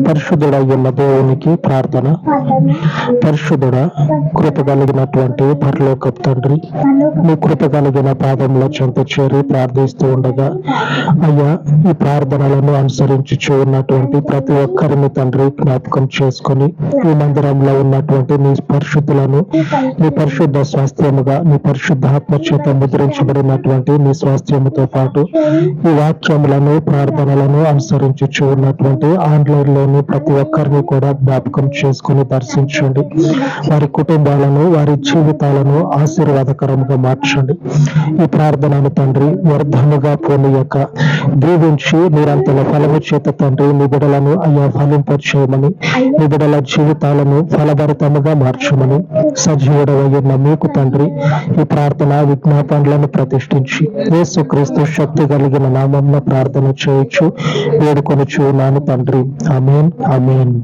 పరిశుద్ధుడయ్యున్న దేవునికి ప్రార్థన. పరిశుద్ధుడ, కృప కలిగినటువంటి పరలోకపు తండ్రి, నీ కృప కలిగిన పాదముల చెంత చేరి ప్రార్థిస్తూ ఉండగా అయ్యా, ఈ ప్రార్థనలను అనుసరించుచూ ఉన్నటువంటి ప్రతి ఒక్కరిని తండ్రి జ్ఞాపకం చేసుకొని ఈ మందిరంలో ఉన్నటువంటి నీ పరిశుద్ధులను నీ పరిశుద్ధ స్వాస్థ్యముగా నీ పరిశుద్ధాత్మ చేత ముద్రించబడినటువంటి నీ స్వాస్థ్యముతో పాటు ఈ వాక్యములను ప్రార్థనలను అనుసరించుచూ ఉన్నటువంటి ఆన్లైన్ లోని ప్రతి ఒక్కరిని కూడా జ్ఞాపకం చేసుకుని దర్శించండి. వారి కుటుంబాలను, వారి జీవితాలను ఆశీర్వాదకరంగా మార్చండి. ఈ ప్రార్థనను తండ్రి వ్యర్థముగా పోనీయక దీవించి నిరంతర ఫలము చేత తండ్రి నిబిడలను అయ్యా ఫలింపచేయమని, నిబిడల జీవితాలను ఫలభరితముగా మార్చమని సజీవుడవయ్యున్న మీకు తండ్రి ఈ ప్రార్థన విజ్ఞాపనలను ప్రతిష్ఠించి యేసుక్రీస్తు శక్తి కలిగిన నామమున ప్రార్థన చేయొచ్చు వేడుకొనుచు నాను తండ్రి. ఆమేన్, ఆమేన్.